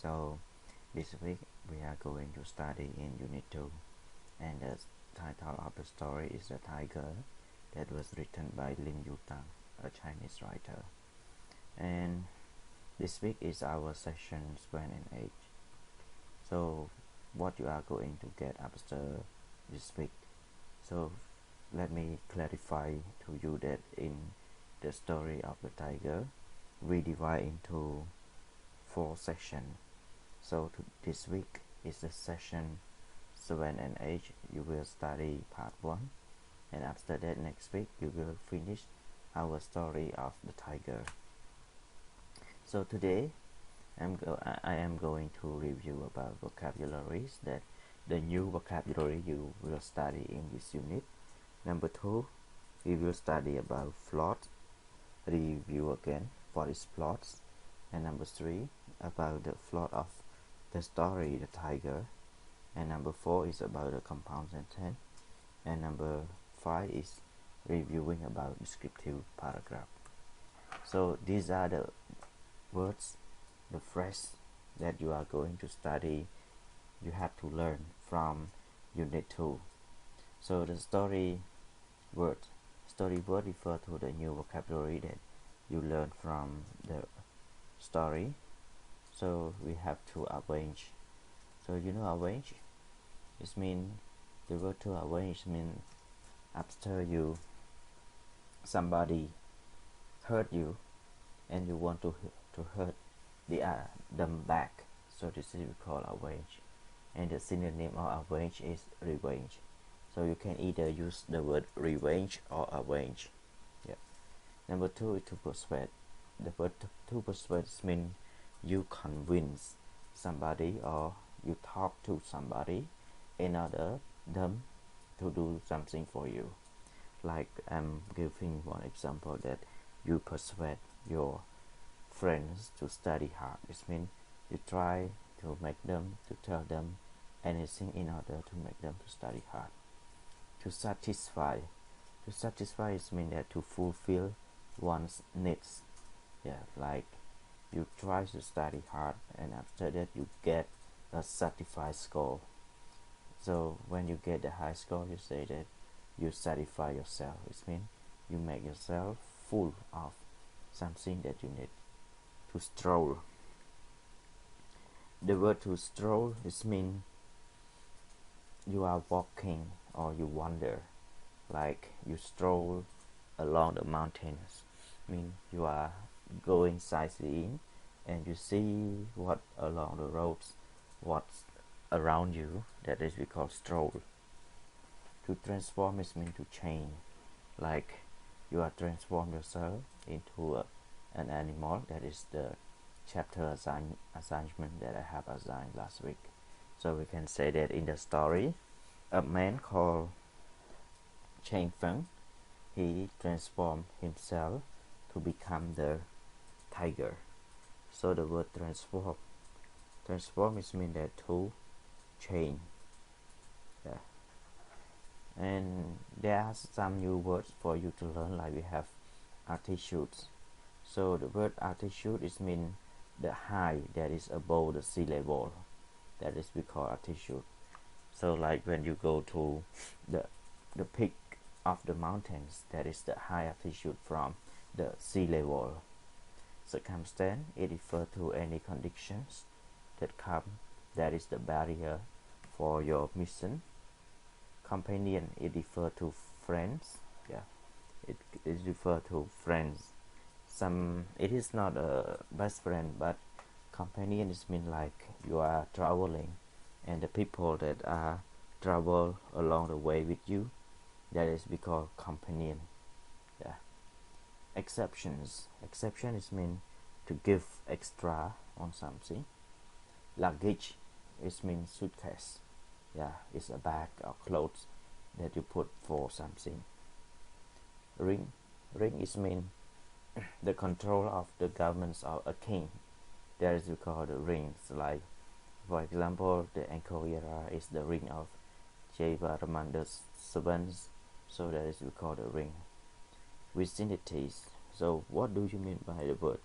So this week we are going to study in Unit 2, and the title of the story is The Tiger, that was written by Lin Yutang, a Chinese writer. And this week is our session Span and Age. So what you are going to get after this week. So let me clarify to you that in the story of the tiger, we divide into 4 sections. So this week is the session 7 and 8. You will study part 1, and after that next week you will finish our story of the tiger. So today I am going to review about vocabularies, that the new vocabulary you will study in this unit. Number 2, we will study about plot, review again what is plots, and number 3 about the plot of the story The Tiger, and number 4 is about the compound sentence, and number 5 is reviewing about descriptive paragraph. So these are the words, the phrase that you are going to study, you have to learn from Unit 2. So the story word refer to the new vocabulary that you learn from the story. So we have to arrange. So you know arrange? It means the word to arrange means after somebody hurt you and you want to hurt them back. So this is we call arrange. And the synonym of arrange is revenge. So you can either use the word revenge or arrange. Yeah. Number 2 is to persuade. The word to persuade means you convince somebody or you talk to somebody in order them to do something for you. Like I'm giving one example, that you persuade your friends to study hard. It means you try to make them, to tell them anything in order to make them to study hard. To satisfy means that to fulfill one's needs. Yeah, like you try to study hard and after that you get a certified score. So when you get the high score, you say that you satisfy yourself. It means you make yourself full of something that you need. To stroll. The word to stroll is mean you are walking or you wander, like you stroll along the mountains. Mean you are going sightseeing and you see what along the roads, what's around you. That is we call stroll. To transform is mean to change, like you are transform yourself into an animal. That is the chapter assignment that I have assigned last week. So we can say that in the story, a man called Cheng Feng, he transformed himself to become the tiger. So the word transform is mean that to change. Yeah. And there are some new words for you to learn, like we have altitudes. So the word altitude is mean the height that is above the sea level. That is we call altitude. So like when you go to the peak of the mountains, that is the high altitude from the sea level. Circumstance, it refers to any conditions that come, that is the barrier for your mission. Companion, it refers to friends. Yeah, it refers to friends. It is not a best friend, but companion is mean like you are traveling and the people that are travel along the way with you, that is we call companion. Yeah. Exception is mean to give extra on something. Luggage is mean suitcase. Yeah, it's a bag or clothes that you put for something. Ring is mean the control of the governments of a king. That is we call the rings. Like for example, the Ankara is the ring of Jayavaraman the seventh. So that is we call the ring. Vicinities. So what do you mean by the word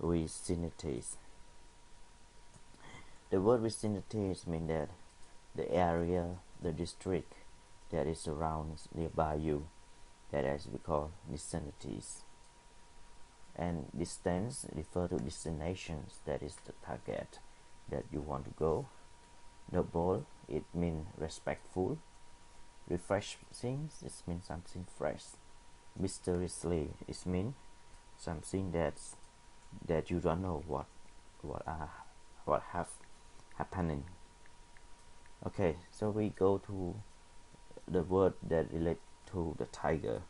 vicinities? The word vicinity means that the area, the district that is surrounds nearby you, that is we call vicinities. And distance refer to destinations, that is the target that you want to go. Noble, it means respectful. Refreshing, it means something fresh. Mysteriously, it means something that you don't know what have happening. Okay, so we go to the word that relate to the tiger.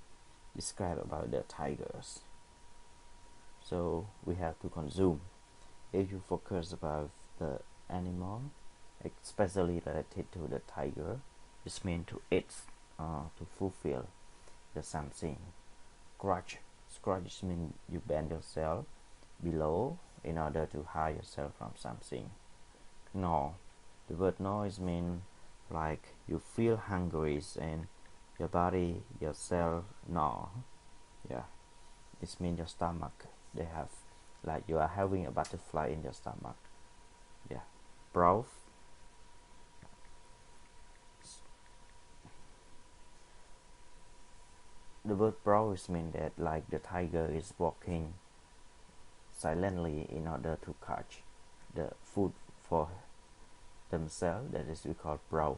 Describe about the tigers. So we have to consume. If you focus about the animal, especially related to the tiger, it means to eat, to fulfill the something. Scratch means you bend yourself below in order to hide yourself from something. Gnaw, the word gnaw means like you feel hungry and your body, yourself gnaw. Yeah, it means your stomach. They have like you are having a butterfly in your stomach. Yeah, brow. The word browse means that like the tiger is walking silently in order to catch the food for themselves. That is we call browse.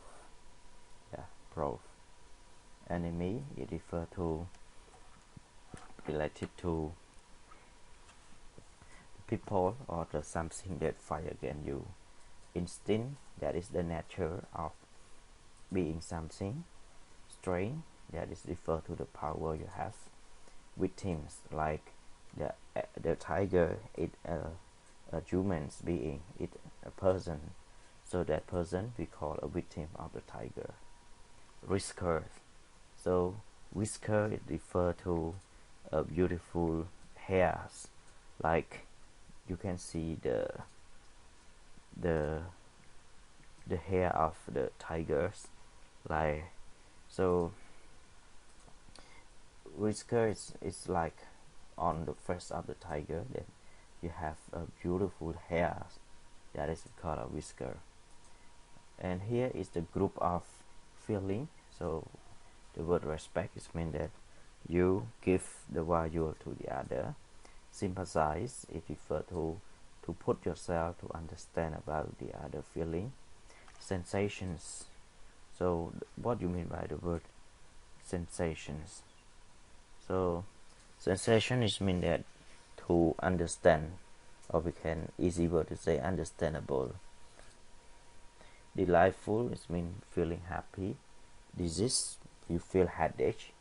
Yeah, browse. Enemy, it refers to related to people or the something that fight against you. Instinct, that is the nature of being something. Strength, that is refer to the power you have. Victims, like the tiger, it a human being, it a person, so that person we call a victim of the tiger. Whisker, so whisker it refer to beautiful hairs, like you can see the hair of the tigers, like so whisker is like on the face of the tiger that you have a beautiful hair, that is called a whisker. And here is the group of feeling. So the word respect is mean that you give the value to the other. Sympathize, it refer to put yourself to understand about the other feeling. Sensations, so what do you mean by the word sensations? So sensation is mean that to understand, or we can easy word to say understandable. Delightful is mean feeling happy. Disease, you feel headache.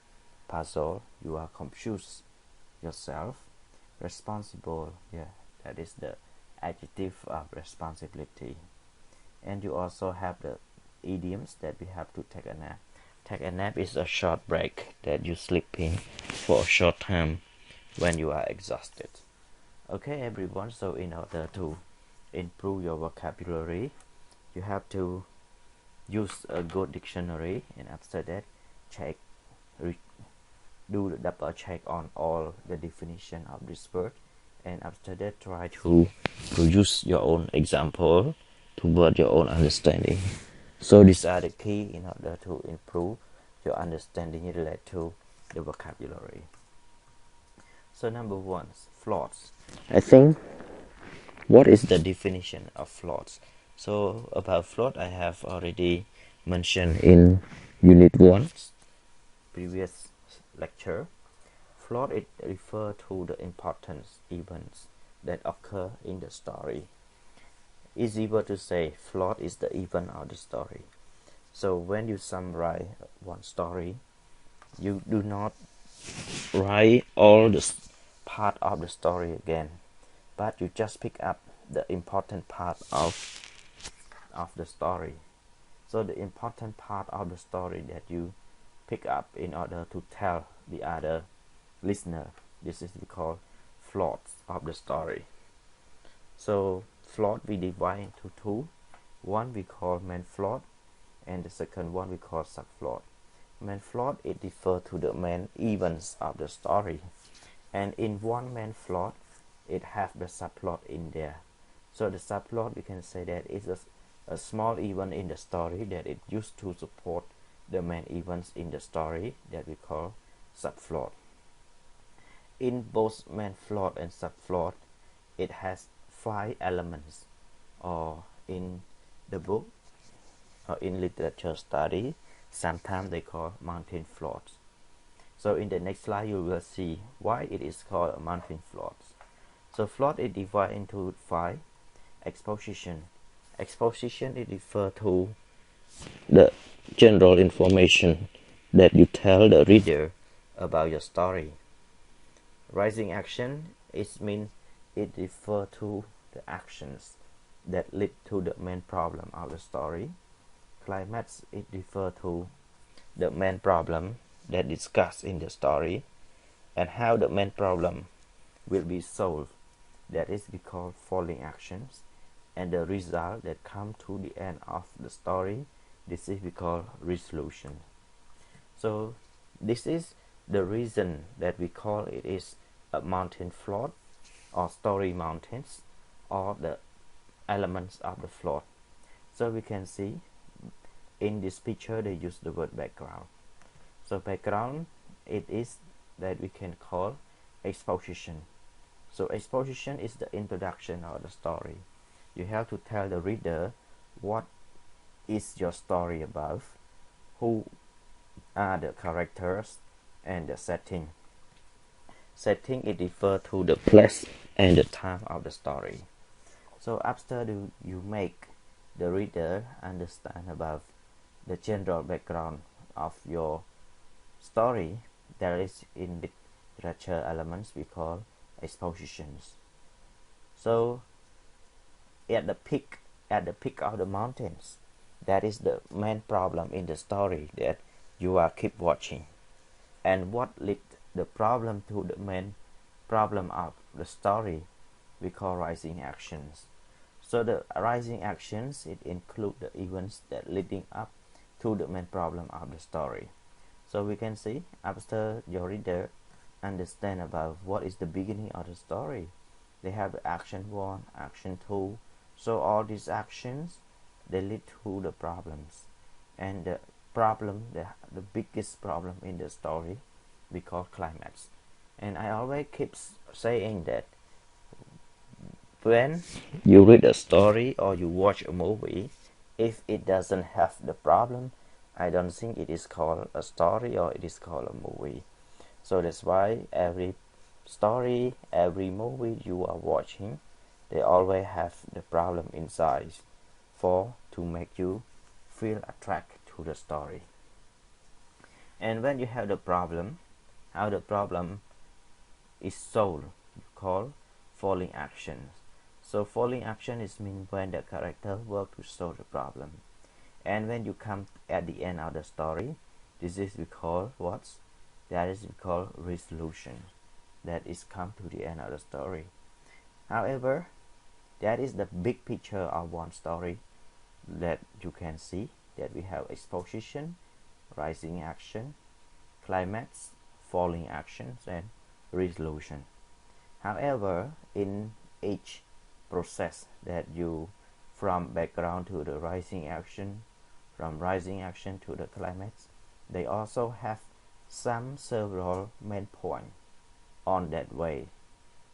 Puzzle, you are confused yourself. Responsible, yeah, that is the adjective of responsibility. And you also have the idioms that we have to take a nap. Take a nap is a short break that you sleeping for a short time when you are exhausted. Okay, everyone, so in order to improve your vocabulary, you have to use a good dictionary, and after that check, do the double check on all the definition of this word, and after that try to use your own example to build your own understanding. So these are the key in order to improve your understanding related to the vocabulary. So number one, flaws. I think what is the definition of flaws? So about flaws I have already mentioned in unit 1 previous lecture. Flaw, it refers to the important events that occur in the story. It's easier to say flaw is the event of the story. So when you summarize one story, you do not write all the part of the story again, but you just pick up the important part of the story. So the important part of the story that you pick up in order to tell the other listener, this is called plots of the story. So plot we divide into two. One we call main plot, and the second one we call subplot. Main plot, it refers to the main events of the story, and in one main plot it have the subplot in there. So the subplot, we can say that is a small event in the story that it used to support the main events in the story that we call subplot. In both main plot and subplot, it has 5 elements, or in the book or in literature study, sometimes they call mountain plots. So in the next slide you will see why it is called a mountain plot. So plot is divided into 5. Exposition. Exposition is refer to the general information that you tell the reader about your story. Rising action, it means it refer to the actions that lead to the main problem of the story. Climax, it refer to the main problem that discussed in the story and how the main problem will be solved. That is we call falling actions. And the result that come to the end of the story, this is we call resolution. So this is the reason that we call it is a mountain plot or story mountains, or the elements of the plot. So we can see in this picture they use the word background. So background, it is that we can call exposition. So exposition is the introduction of the story. You have to tell the reader what is your story about, who are the characters, and the setting. Setting, it refers to the place and the time of the story. So after you make the reader understand about the general background of your story, there is in literature elements we call expositions. So at the peak of the mountains, that is the main problem in the story that you are keep watching. And what lead the problem to the main problem of the story, we call rising actions. So the rising actions, it include the events that leading up to the main problem of the story. So we can see after your reader understand about what is the beginning of the story, they have the action 1, action 2. So all these actions, they lead to the problems. And the problem, the biggest problem in the story, we call climax. And I always keep saying that when you read a story or you watch a movie, if it doesn't have the problem, I don't think it is called a story or it is called a movie. So that's why every story, every movie you are watching, they always have the problem inside to make you feel attracted to the story. And when you have the problem, how the problem is solved, you call falling actions. So falling action is mean when the character work to solve the problem. And when you come at the end of the story, this is we call what? That is we call resolution. That is come to the end of the story. However, that is the big picture of one story that you can see, that we have exposition, rising action, climax, falling actions, and resolution. However, in each process that you from background to the rising action, from rising action to the climax, they also have several main points on that way.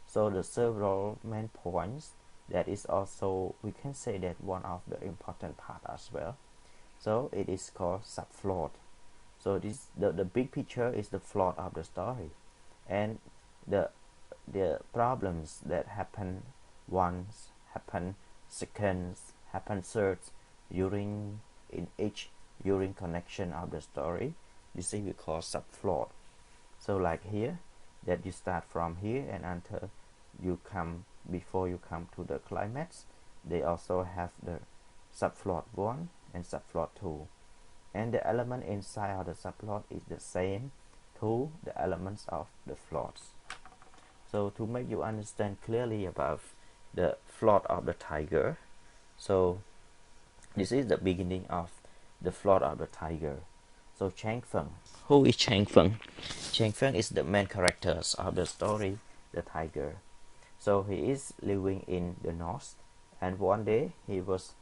So the several main points, that is also, we can say that one of the important part as well. So it is called subplot. So this the big picture is the plot of the story, and the problems that happen once, happen seconds, happen thirds during connection of the story, this is we call subplot. So like here, that you start from here and until you come, before you come to the climax, they also have the subplot 1 and subplot 2, and the element inside of the subplot is the same to the elements of the plots. So to make you understand clearly about the plot of the tiger, so this is the beginning of the plot of the tiger. So Chang Feng, who is Chang Feng? Chang Feng is the main characters of the story, the tiger. So he is living in the north, and one day he was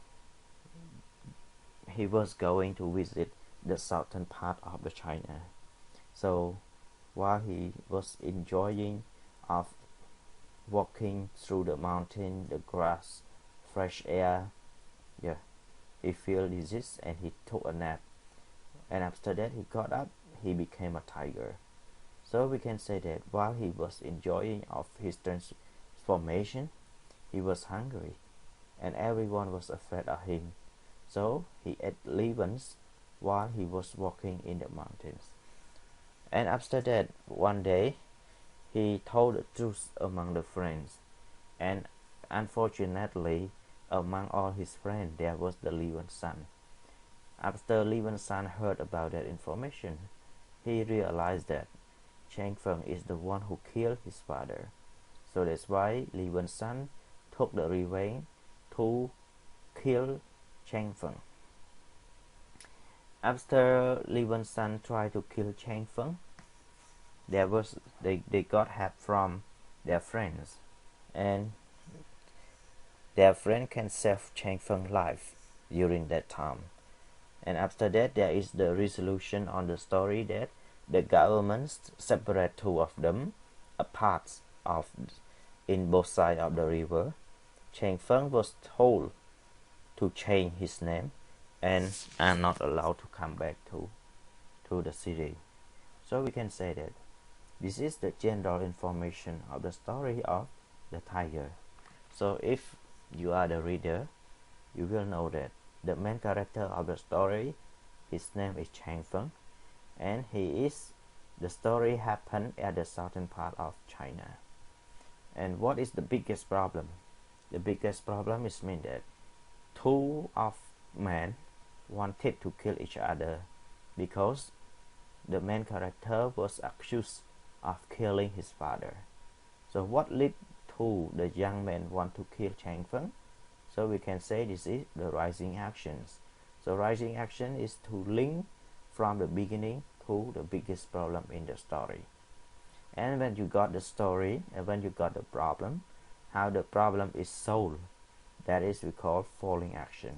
going to visit the southern part of the China. So while he was enjoying of walking through the mountain, the grass, fresh air, yeah, he felt disease and he took a nap. And after that he got up, he became a tiger. So we can say that while he was enjoying of his transformation, he was hungry and everyone was afraid of him. So he ate leaves while he was walking in the mountains. And after that, one day, he told the truth among the friends. And unfortunately, among all his friends, there was the Leon's son. After Leon's son heard about that information, he realized that Chang Feng is the one who killed his father. So that's why Leon's son took the revenge to kill Chang Feng. After Leon's son tried to kill Chang Feng, they got help from their friends, and their friend can save Chang Feng's life during that time. And after that, there is the resolution on the story that the government separate two of them apart of in both sides of the river. Chang Feng was told to change his name and are not allowed to come back to the city. So we can say that this is the general information of the story of the tiger. So if you are the reader, you will know that the main character of the story, his name is Chang Feng, and the story happened at the southern part of China. And what is the biggest problem? The biggest problem is mean that two of men wanted to kill each other because the main character was accused of killing his father. So what led to the young men want to kill Chang Feng? So we can say this is the rising actions. So rising action is to link from the beginning to the biggest problem in the story. And when you got the story and when you got the problem, how the problem is solved, that is we call falling action.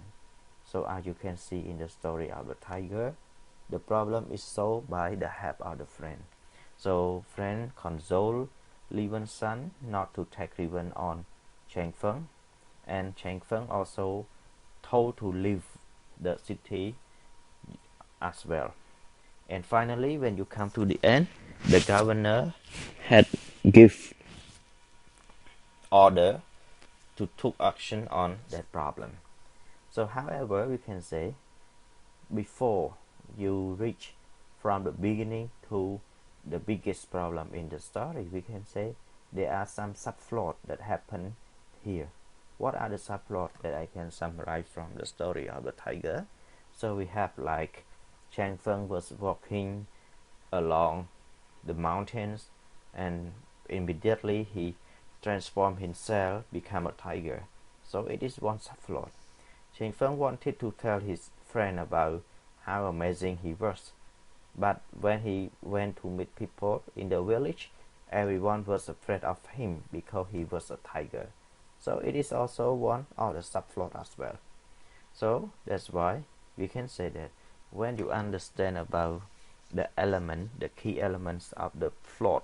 So as you can see in the story of the tiger, the problem is solved by the help of the friend. So friend console Leon's son not to take revenge on Chang Feng, and Chang Feng also told to leave the city as well. And finally, when you come to the end, the governor had give order to take action on that problem. So however, we can say before you reach from the beginning to the biggest problem in the story, we can say there are some subplots that happen here. What are the subplots that I can summarize from the story of the tiger? So we have like Chang Feng was walking along the mountains and immediately he transformed himself, become a tiger. So it is one subplot. Chang Feng wanted to tell his friend about how amazing he was. But when he went to meet people in the village, everyone was afraid of him because he was a tiger. So it is also one of the subplot as well. So that's why we can say that when you understand about the key elements of the plot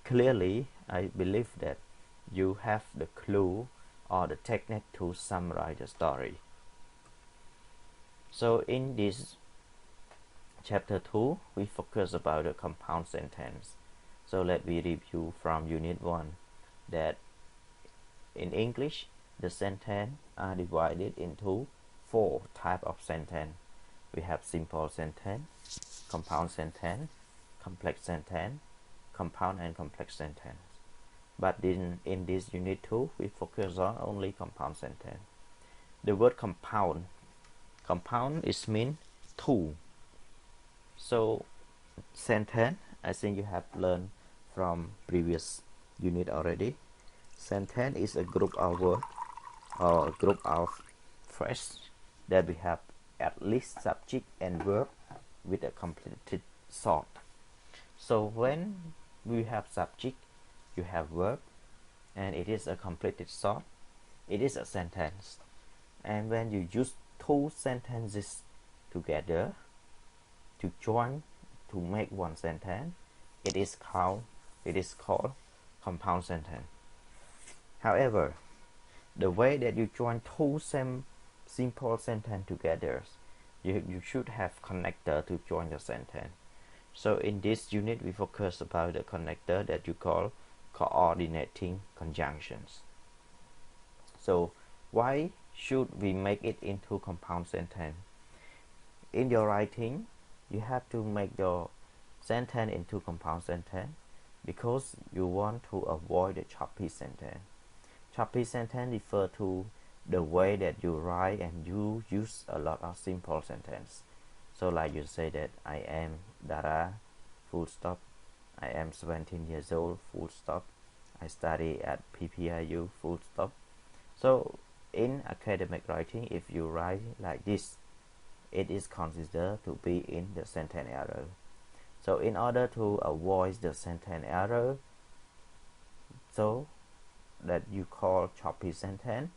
clearly, I believe that you have the clue or the technique to summarize the story. So in this Chapter 2, we focus about the compound sentence. So let me review from Unit 1 that in English, the sentences are divided into 4 types of sentence. We have simple sentence, compound sentence, complex sentence, compound and complex sentence. But in this Unit 2, we focus on only compound sentence. The word compound is mean two. So sentence, I think you have learned from previous unit already. Sentence is a group of words or a group of phrases that we have at least subject and verb with a completed thought. So when we have subject, you have verb, and it is a completed thought. it is a sentence. And when you use two sentences together to join to make one sentence, it is called compound sentence. However, the way that you join two simple sentence together, you should have connector to join the sentence. So in this unit, we focus about the connector that you call coordinating conjunctions. So why should we make it into compound sentence? In your writing, you have to make your sentence into compound sentence because you want to avoid the choppy sentence. Choppy sentence refer to the way that you write and you use a lot of simple sentence. So like you say that I am Dara, full stop. I am 17 years old, full stop. I study at PPIU, full stop. So in academic writing, if you write like this, it is considered to be in the sentence error. So in order to avoid the sentence error, so that you call choppy sentence,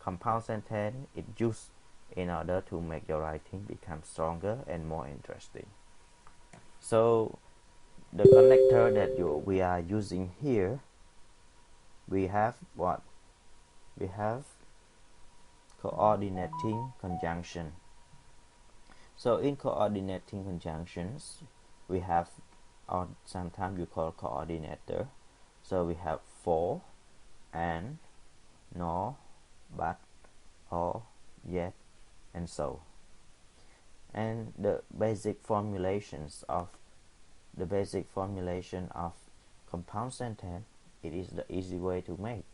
compound sentence is used in order to make your writing become stronger and more interesting. So the connector that we are using here, we have what? We have coordinating conjunction. So in coordinating conjunctions, we have, or sometimes you call coordinator. So we have for, and, nor, but, or, yet, and so. And the basic formulation of compound sentence, it is the easy way to make.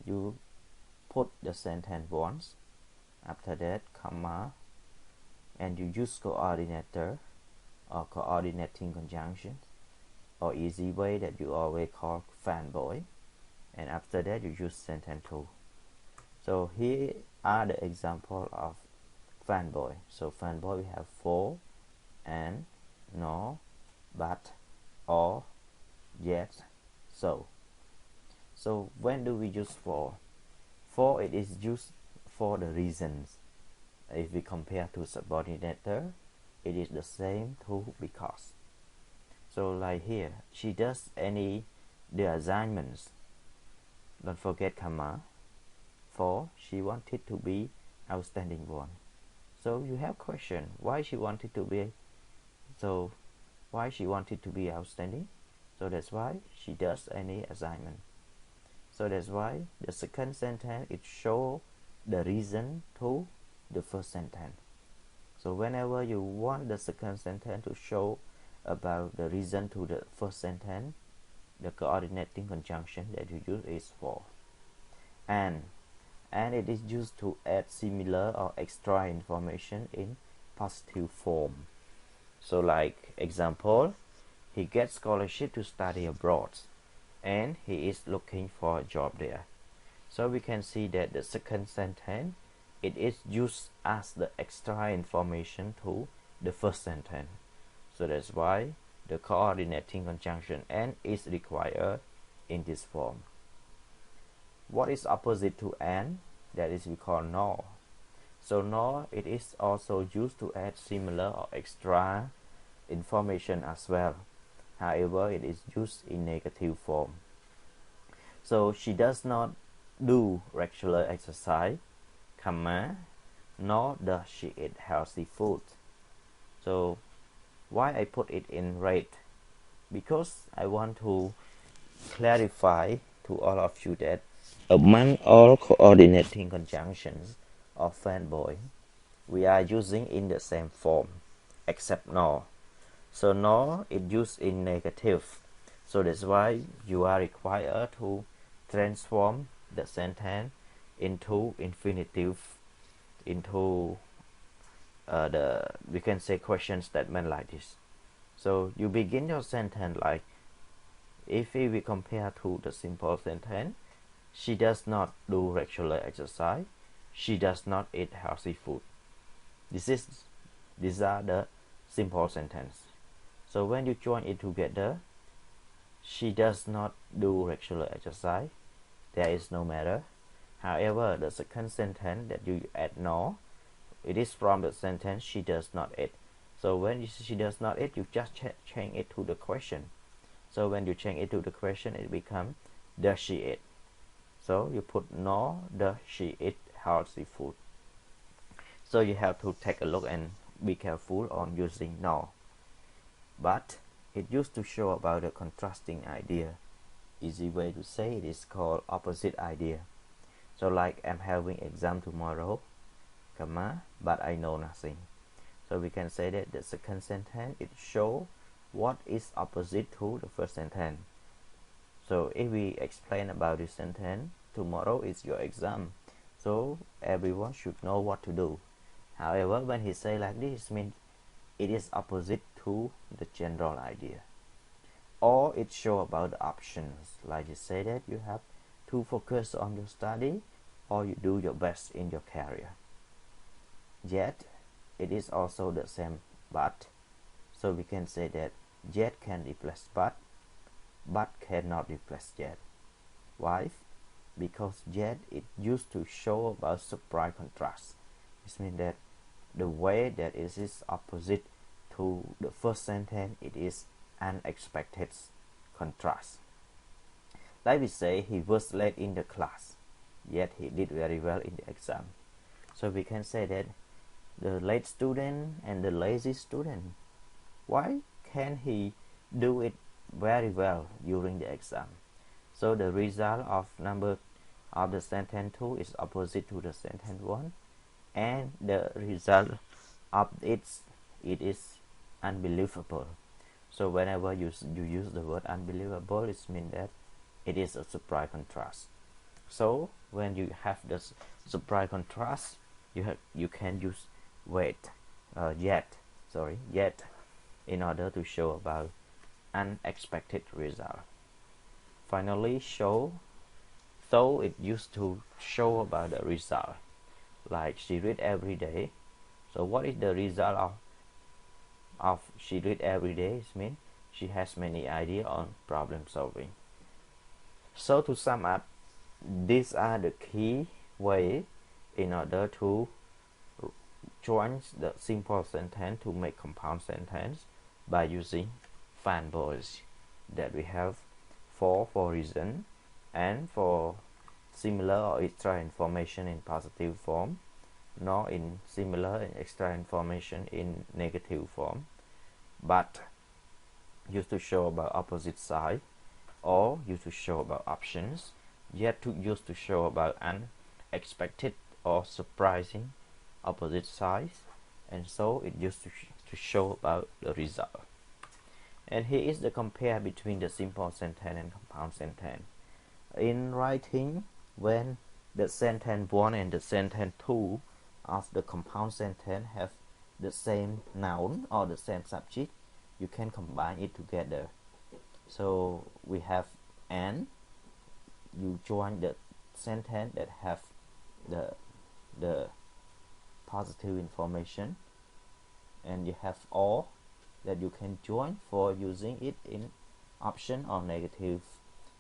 You put the sentence once, after that comma, and you use coordinator or coordinating conjunctions, or easy way that you always call fanboy, and after that you use sentence 2. So here are the example of fanboy. So fanboy, we have for, and, no, but, or, yet, so. So when do we use for? For, it is used for the reasons. If we compare to subordinator, it is the same to because. So like here, she does the assignments. Don't forget comma. For, she wanted to be outstanding one. So you have question, why she wanted to be outstanding? So that's why she does any assignment. So that's why the second sentence, it show the reason to the first sentence. So whenever you want the second sentence to show about the reason to the first sentence, the coordinating conjunction that you use is for. And it is used to add similar or extra information in positive form. So like example, he gets scholarship to study abroad, and he is looking for a job there. So we can see that the second sentence, it is used as the extra information to the first sentence. So that's why the coordinating conjunction and is required in this form. What is opposite to and? That is we call nor. So nor, it is also used to add similar or extra information as well. However, it is used in negative form. So she does not do regular exercise, comma, nor does she eat healthy food. So why I put it in red? Because I want to clarify to all of you that among all coordinating conjunctions of fanboy, we are using in the same form, except nor. So nor is used in negative. So that's why you are required to transform the sentence into infinitive, into we can say question statement like this. So you begin your sentence like, if we compare to the simple sentence, she does not do regular exercise, she does not eat healthy food. These are the simple sentence. So when you join it together, she does not do regular exercise, there is no matter. However, the second sentence that you add no, it is from the sentence she does not eat. So when she does not eat, you just change it to the question. So when you change it to the question, it becomes does she eat? So you put no, does she eat healthy food? So you have to take a look and be careful on using no. But it used to show about a contrasting idea. Easy way to say it is called opposite idea. So like I'm having exam tomorrow, comma, but I know nothing. So we can say that the second sentence it shows what is opposite to the first sentence. So if we explain about this sentence, tomorrow is your exam, so everyone should know what to do. However, when he say like this, it means it is opposite to the general idea. Or it show about the options, like you say that you have to focus on your study or you do your best in your career. Yet, it is also the same but. So we can say that yet can replace but cannot replace yet. Why? Because yet it used to show about surprise contrast. This means that the way that it is opposite to the first sentence, it is unexpected contrast. Like we say, he was late in the class, yet he did very well in the exam. So we can say that the late student and the lazy student, why can he do it very well during the exam? So the result of number of the sentence 2 is opposite to the sentence 1, and the result of it is unbelievable. So whenever you use the word unbelievable, it means that it is a surprise contrast. So when you have the surprise contrast, you can use yet in order to show about unexpected result. Finally, show, so it used to show about the result, like she read every day. So what is the result of she read every day? It means she has many ideas on problem solving. So to sum up, these are the key way in order to join the simple sentence to make compound sentence by using fanboys that we have for reason and for similar or extra information in positive form, nor in similar and extra information in negative form, but used to show about opposite side, or used to show about options, yet to used to show about unexpected or surprising opposite sides, and so it used to show about the result. And here is the compare between the simple sentence and compound sentence. In writing, when the sentence 1 and the sentence 2 of the compound sentence have the same noun or the same subject, you can combine it together. So we have and, you join the sentence that have the positive information, and you have or that you can join for using it in option or negative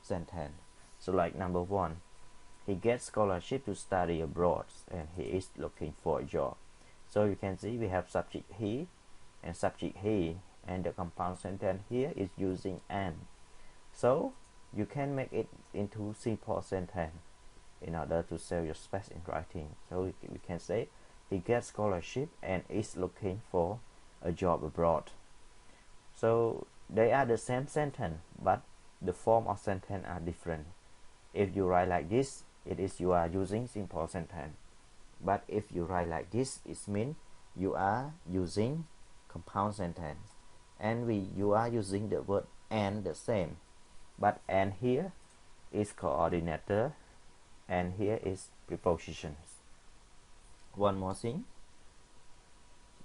sentence. So like number 1, he gets scholarship to study abroad and he is looking for a job. So you can see we have subject he and subject he, and the compound sentence here is using and. So you can make it into simple sentence in order to save your space in writing. So we can say he gets scholarship and is looking for a job abroad. So they are the same sentence, but the form of sentence are different. If you write like this, it is you are using simple sentence. But if you write like this, it means you are using compound sentence. And you are using the word and the same. But and here is coordinator, and here is prepositions. One more thing.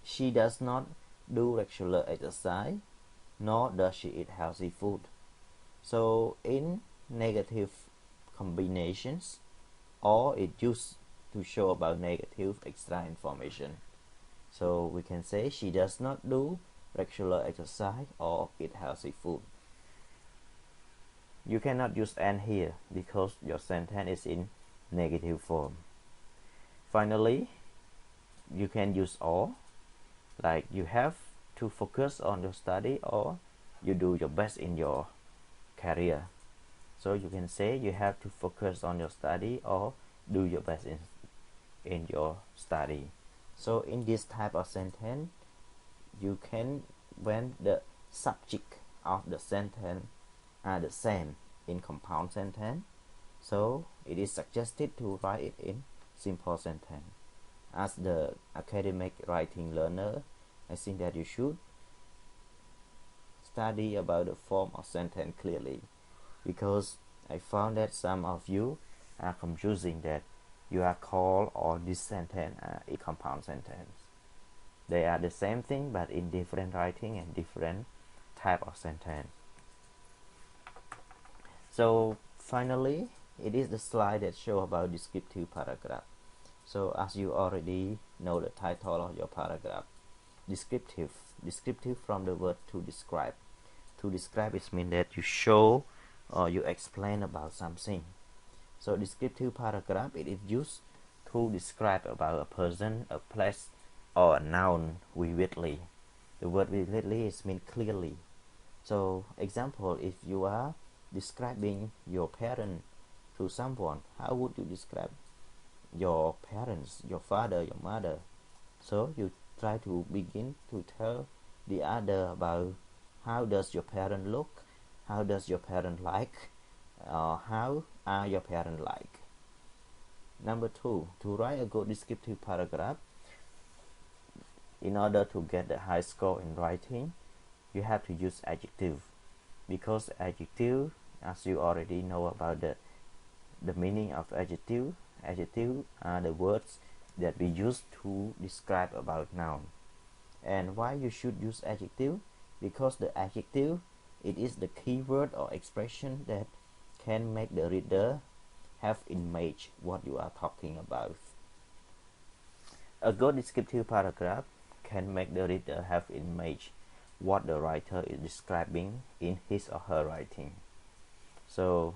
She does not do regular exercise, nor does she eat healthy food. So in negative combinations, or it used to show about negative extra information. So we can say she does not do regular exercise or eat healthy food. You cannot use and here because your sentence is in negative form. Finally, you can use or, like you have to focus on your study or you do your best in your career. So you can say you have to focus on your study or do your best in your study. So in this type of sentence, you can, when the subject of the sentence are the same in compound sentence, so it is suggested to write it in simple sentence. As the academic writing learner, I think that you should study about the form of sentence clearly, because I found that some of you are confusing that you are called or this sentence a compound sentence. They are the same thing but in different writing and different type of sentence. So finally, it is the slide that show about descriptive paragraph. So as you already know the title of your paragraph, descriptive from the word to describe. To describe it means that you show or you explain about something. So descriptive paragraph, it is used to describe about a person, a place, or a noun vividly. The word vividly is mean clearly. So example, if you are describing your parent to someone, how would you describe your parents, your father, your mother? So you try to begin to tell the other about how does your parent look, how does your parent like, how are your parents like. Number 2, to write a good descriptive paragraph, in order to get the high score in writing, you have to use adjective, because adjective, as you already know about the meaning of adjective are the words that we use to describe about noun. And why you should use adjective? Because the adjective, it is the keyword or expression that can make the reader have image what you are talking about. A good descriptive paragraph can make the reader have image what the writer is describing in his or her writing. So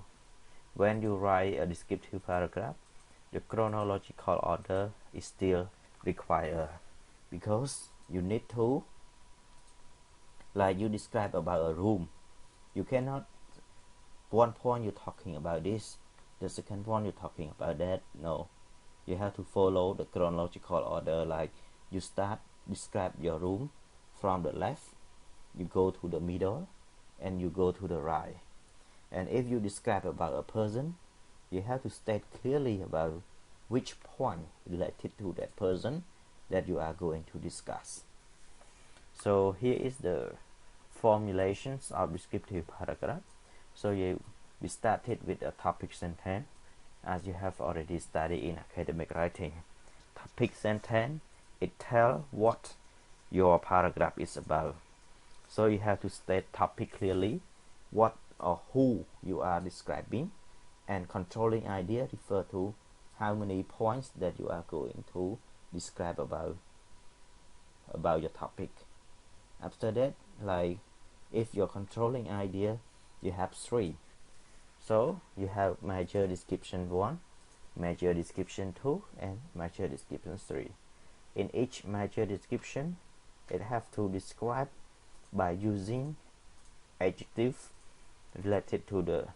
when you write a descriptive paragraph, the chronological order is still required, because you need to, like you describe about a room, you cannot one point you're talking about this, the second one you're talking about that. No, you have to follow the chronological order. Like you start describe your room from the left, you go to the middle, and you go to the right. And if you describe about a person, you have to state clearly about which point related to that person that you are going to discuss. So here is the formulations of descriptive paragraph. So we started with a topic sentence, as you have already studied in academic writing. Topic sentence, it tells what your paragraph is about. So you have to state topic clearly, what or who you are describing, and controlling idea refer to how many points that you are going to describe about your topic. After that, like if your controlling idea, you have 3. So you have major description 1, major description 2, and major description 3. In each major description, it have to describe by using adjective related to the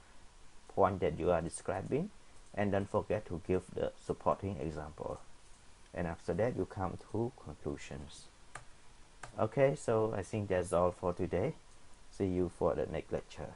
point that you are describing, and don't forget to give the supporting example. And after that, you come to conclusions. Okay, so I think that's all for today. See you for the next lecture.